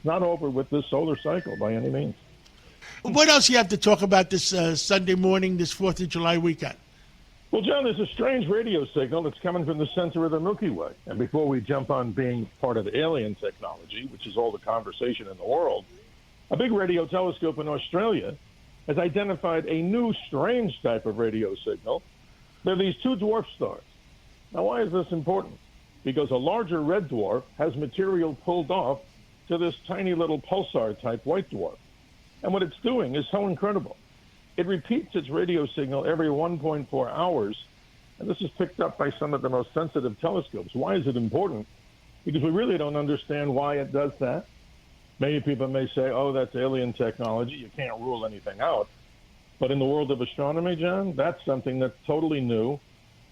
not over with this solar cycle by any means. What else you have to talk about this Sunday morning, this 4th of July weekend? Well, John, there's a strange radio signal that's coming from the center of the Milky Way. And before we jump on being part of alien technology, which is all the conversation in the world, a big radio telescope in Australia has identified a new strange type of radio signal. They're these two dwarf stars. Now, why is this important? Because a larger red dwarf has material pulled off to this tiny little pulsar-type white dwarf. And what it's doing is so incredible. It repeats its radio signal every 1.4 hours, and this is picked up by some of the most sensitive telescopes. Why is it important? Because we really don't understand why it does that. Many people may say, oh, that's alien technology. You can't rule anything out. But in the world of astronomy, John, that's something that's totally new.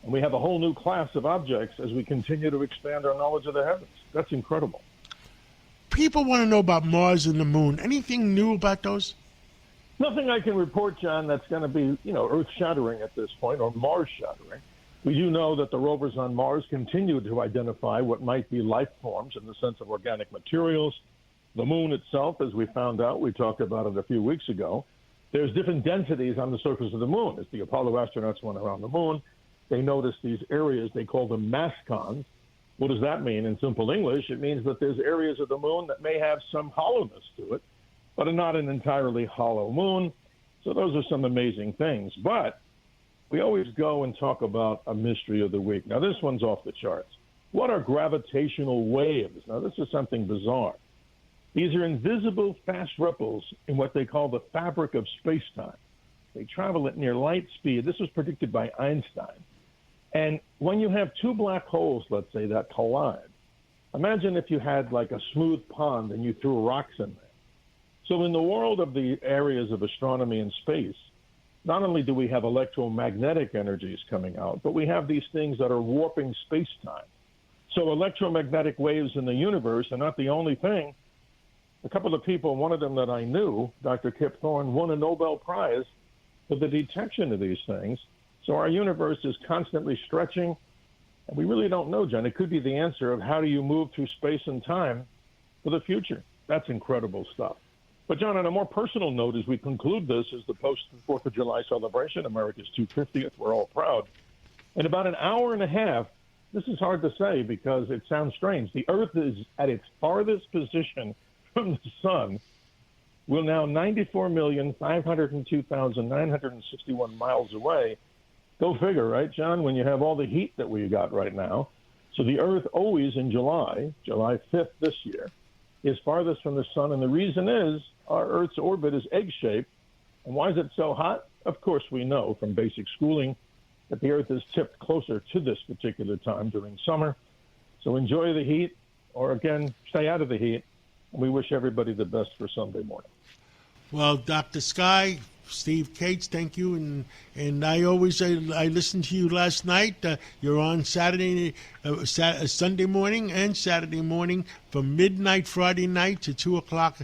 And we have a whole new class of objects as we continue to expand our knowledge of the heavens. That's incredible. People want to know about Mars and the Moon. Anything new about those? Nothing I can report, John, that's going to be, earth-shattering at this point, or Mars-shattering. We do know that the rovers on Mars continue to identify what might be life forms in the sense of organic materials. The Moon itself, as we found out, we talked about it a few weeks ago, there's different densities on the surface of the Moon. As the Apollo astronauts went around the Moon, they noticed these areas, they call them mascons. What does that mean in simple English? It means that there's areas of the Moon that may have some hollowness to it, but are not an entirely hollow moon. So those are some amazing things. But we always go and talk about a mystery of the week. Now, this one's off the charts. What are gravitational waves? Now, this is something bizarre. These are invisible fast ripples in what they call the fabric of space-time. They travel at near light speed. This was predicted by Einstein. And when you have two black holes, let's say, that collide, imagine if you had like a smooth pond and you threw rocks in there. So in the world of the areas of astronomy and space, not only do we have electromagnetic energies coming out, but we have these things that are warping space-time. So electromagnetic waves in the universe are not the only thing. A couple of people, one of them that I knew, Dr. Kip Thorne, won a Nobel Prize for the detection of these things. So our universe is constantly stretching, and we really don't know, John. It could be the answer of how do you move through space and time for the future. That's incredible stuff. But, John, on a more personal note, as we conclude this as the post-4th of July celebration, America's 250th, we're all proud. In about an hour and a half, this is hard to say because it sounds strange. The Earth is at its farthest position from the sun. We're now 94,502,961 miles away. Go figure, right, John, when you have all the heat that we got right now. So the Earth always in July 5th this year, is farthest from the sun. And the reason is our Earth's orbit is egg-shaped. And why is it so hot? Of course, we know from basic schooling that the Earth is tipped closer to this particular time during summer. So enjoy the heat, or again, stay out of the heat. And we wish everybody the best for Sunday morning. Well, Dr. Sky, Steve Cates, thank you. And I listened to you last night. You're on Sunday morning and Saturday morning from midnight Friday night to 2 o'clock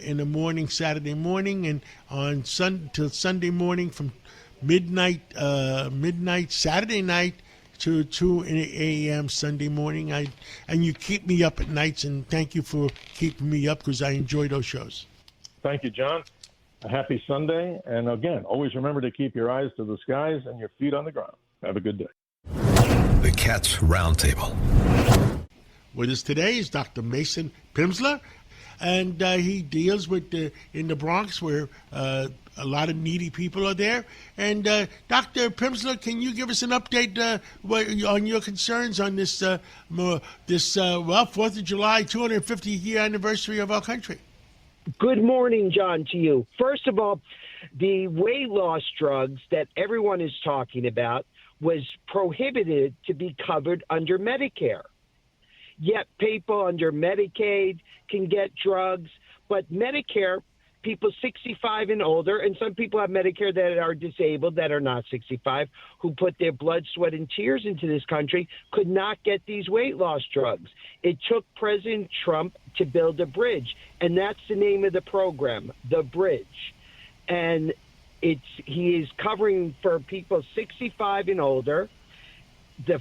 in the morning Saturday morning, and on till Sunday morning from midnight Saturday night to 2 a.m. Sunday morning. And you keep me up at nights, and thank you for keeping me up because I enjoy those shows. Thank you, John. A happy Sunday. And again, always remember to keep your eyes to the skies and your feet on the ground. Have a good day. The Cats Roundtable. With us today is Dr. Mason Pimsler, and he deals with in the Bronx where a lot of needy people are there. And Dr. Pimsler, can you give us an update on your concerns on this 4th of July, 250th year anniversary of our country? Good morning, John, to you. First of all, the weight loss drugs that everyone is talking about was prohibited to be covered under Medicare. Yet people under Medicaid can get drugs, but Medicare, people 65 and older, and some people have Medicare that are disabled, that are not 65, who put their blood, sweat, and tears into this country, could not get these weight loss drugs. It took President Trump to build a bridge, and that's the name of the program, The Bridge. And he is covering for people 65 and older,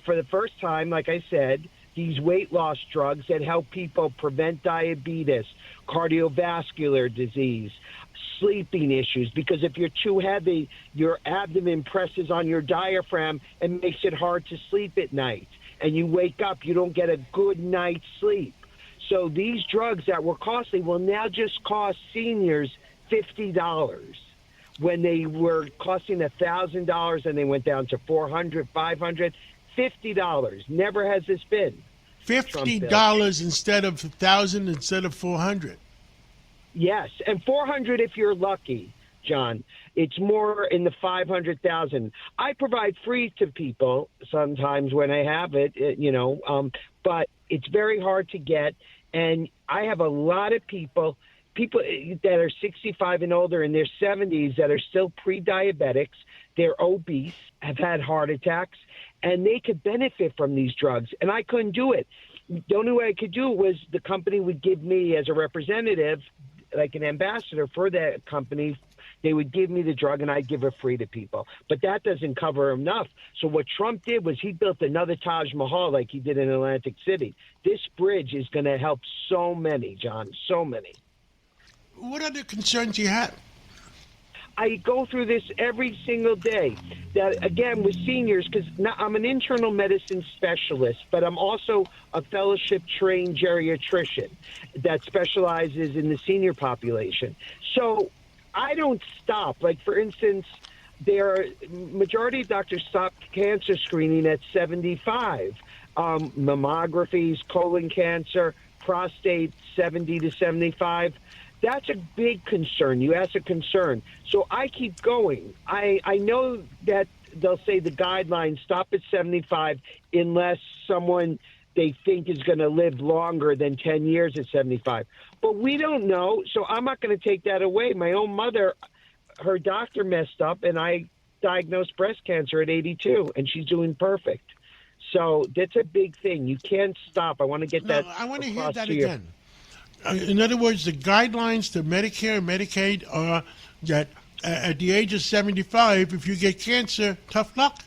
for the first time, like I said, these weight loss drugs that help people prevent diabetes, cardiovascular disease, sleeping issues, because if you're too heavy, your abdomen presses on your diaphragm and makes it hard to sleep at night. And you wake up, you don't get a good night's sleep. So these drugs that were costly will now just cost seniors $50 when they were costing $1,000 and they went down to $400, $500, $50. Never has this been. $50 instead of $1,000 instead of $400. Yes, and $400 if you're lucky, John. It's more in the $500,000. I provide free to people sometimes when I have it, but it's very hard to get. And I have a lot of people that are 65 and older in their 70s that are still pre-diabetics. They're obese, have had heart attacks, and they could benefit from these drugs. And I couldn't do it. The only way I could do it was the company would give me as a representative, like an ambassador for that company, they would give me the drug and I'd give it free to people. But that doesn't cover enough. So what Trump did was he built another Taj Mahal like he did in Atlantic City. This bridge is going to help so many, John, so many. What other concerns you have? I go through this every single day. That, again, with seniors, because I'm an internal medicine specialist, but I'm also a fellowship-trained geriatrician that specializes in the senior population. So I don't stop. Like, for instance, majority of doctors stop cancer screening at 75. Mammographies, colon cancer, prostate, 70 to 75. That's a big concern. You ask a concern. So I keep going. I know that they'll say the guidelines stop at 75 unless someone they think is going to live longer than 10 years at 75. But we don't know, so I'm not going to take that away. My own mother, her doctor messed up, and I diagnosed breast cancer at 82, and she's doing perfect. So that's a big thing. You can't stop. I want to get that. I want to hear that again. In other words, the guidelines to Medicare and Medicaid are that at the age of 75, if you get cancer, tough luck.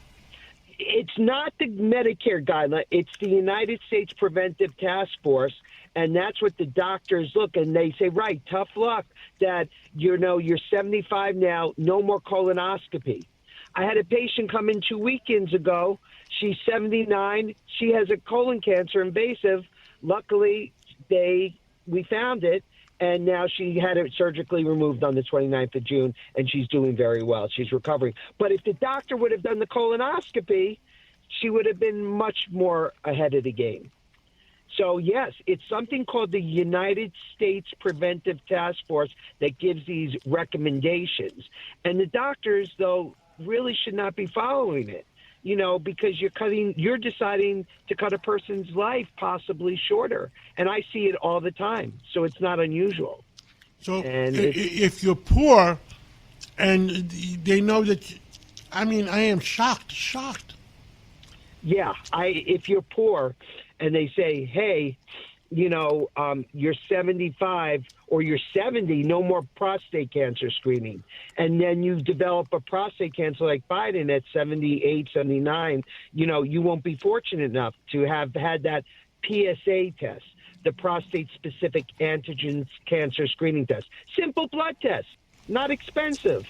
It's not the Medicare guideline. It's the United States Preventive Task Force, and that's what the doctors look, and they say, right, tough luck that, you're 75 now, no more colonoscopy. I had a patient come in 2 weekends ago. She's 79. She has a colon cancer, invasive. Luckily, we found it, and now she had it surgically removed on the 29th of June, and she's doing very well. She's recovering. But if the doctor would have done the colonoscopy, she would have been much more ahead of the game. So, yes, it's something called the United States Preventive Task Force that gives these recommendations. And the doctors, though, really should not be following it. Because you're deciding to cut a person's life possibly shorter. And I see it all the time. So it's not unusual. So if you're poor and they know that, I am shocked. Yeah, if you're poor and they say, hey, you're 75 or you're 70, no more prostate cancer screening. And then you develop a prostate cancer like Biden at 78, 79, you won't be fortunate enough to have had that PSA test, the prostate-specific antigen cancer screening test. Simple blood test, not expensive.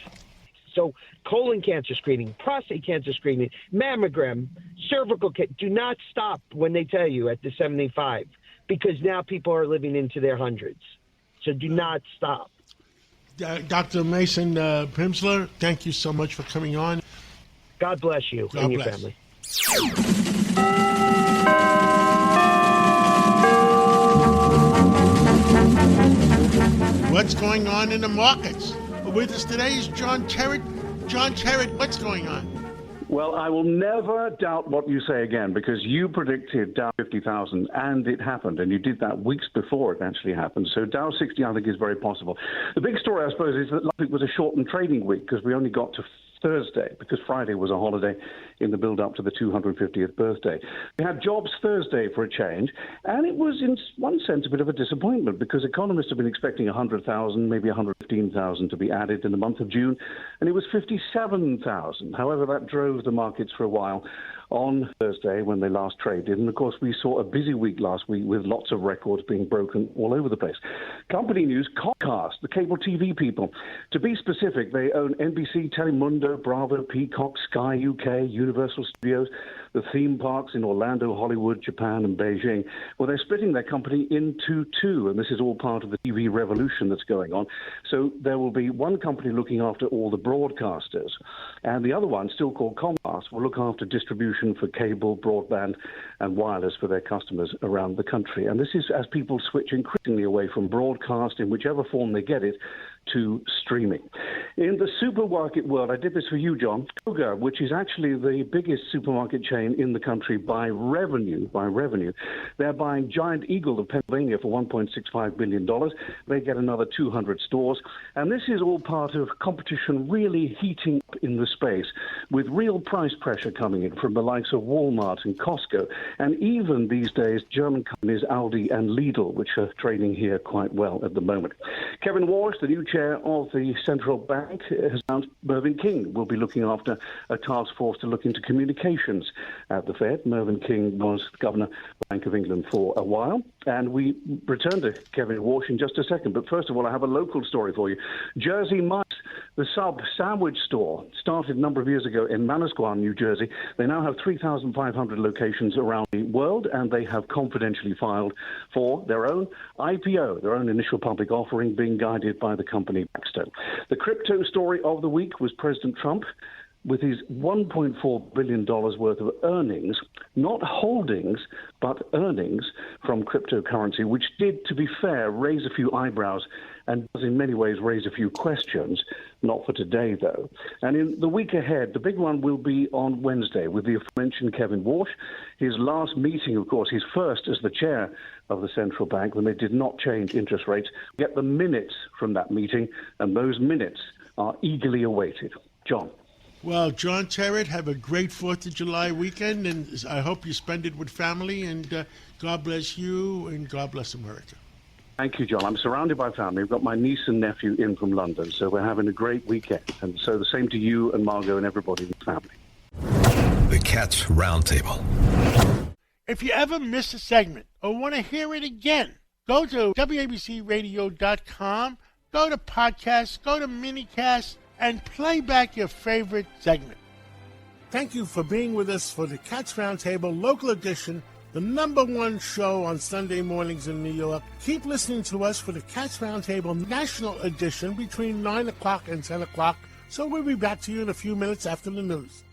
So colon cancer screening, prostate cancer screening, mammogram, cervical cancer, do not stop when they tell you at the 75. Because now people are living into their hundreds. So do not stop. Dr. Mason Pimsler, thank you so much for coming on. God bless you and your family. What's going on in the markets? With us today is John Terrett. John Terrett, what's going on? Well, I will never doubt what you say again, because you predicted Dow 50,000 and it happened, and you did that weeks before it actually happened. So Dow 60, I think, is very possible. The big story, I suppose, is that it was a shortened trading week because we only got to Thursday, because Friday was a holiday in the build-up to the 250th birthday. We had jobs Thursday for a change, and it was, in one sense, a bit of a disappointment because economists have been expecting 100,000, maybe 115,000 to be added in the month of June, and it was 57,000. However, that drove the markets for a while on Thursday when they last traded. And, of course, we saw a busy week last week with lots of records being broken all over the place. Company news, Comcast, the cable TV people. To be specific, they own NBC, Telemundo, Bravo, Peacock, Sky UK, Universal Studios, the theme parks in Orlando, Hollywood, Japan, and Beijing. Well, they're splitting their company into two, and this is all part of the TV revolution that's going on. So there will be one company looking after all the broadcasters, and the other one, still called Comcast, will look after distribution for cable, broadband, and wireless for their customers around the country. And this is as people switch increasingly away from broadcast in whichever form they get it to streaming. In the supermarket world, I did this for you, John. Kroger, which is actually the biggest supermarket chain in the country by revenue, they're buying Giant Eagle of Pennsylvania for $1.65 billion. They get another 200 stores. And this is all part of competition really heating up in the space, with real price pressure coming in from the likes of Walmart and Costco, and even these days German companies Aldi and Lidl, which are trading here quite well at the moment. Kevin Walsh, the new chair of the central bank, has announced Mervyn King will be looking after a task force to look into communications at the Fed. Mervyn King was governor of the Bank of England for a while, and we return to Kevin Walsh in just a second. But first of all, I have a local story for you. Jersey Mike's, the sub sandwich store, started a number of years ago in Manasquan, New Jersey. They now have 3,500 locations around the world, and they have confidentially filed for their own IPO, their own initial public offering, being guided by the company Blackstone. The crypto story of the week was President Trump with his $1.4 billion worth of earnings, not holdings, but earnings from cryptocurrency, which did, to be fair, raise a few eyebrows and does in many ways raise a few questions. Not for today, though. And in the week ahead, the big one will be on Wednesday with the aforementioned Kevin Walsh. His last meeting, of course, his first as the chair of the central bank, when they did not change interest rates. Get the minutes from that meeting, and those minutes are eagerly awaited. John. Well, John Terrett, have a great 4th of July weekend, and I hope you spend it with family, and God bless you, and God bless America. Thank you, John. I'm surrounded by family. I've got my niece and nephew in from London, so we're having a great weekend. And so the same to you and Margot and everybody in the family. The Cats Roundtable. If you ever miss a segment or want to hear it again, go to WABCRadio.com, go to podcasts, go to minicast, and play back your favorite segment. Thank you for being with us for the Cats Roundtable Local Edition, the #1 show on Sunday mornings in New York. Keep listening to us for the Cats Roundtable National Edition between 9 o'clock and 10 o'clock. So we'll be back to you in a few minutes after the news.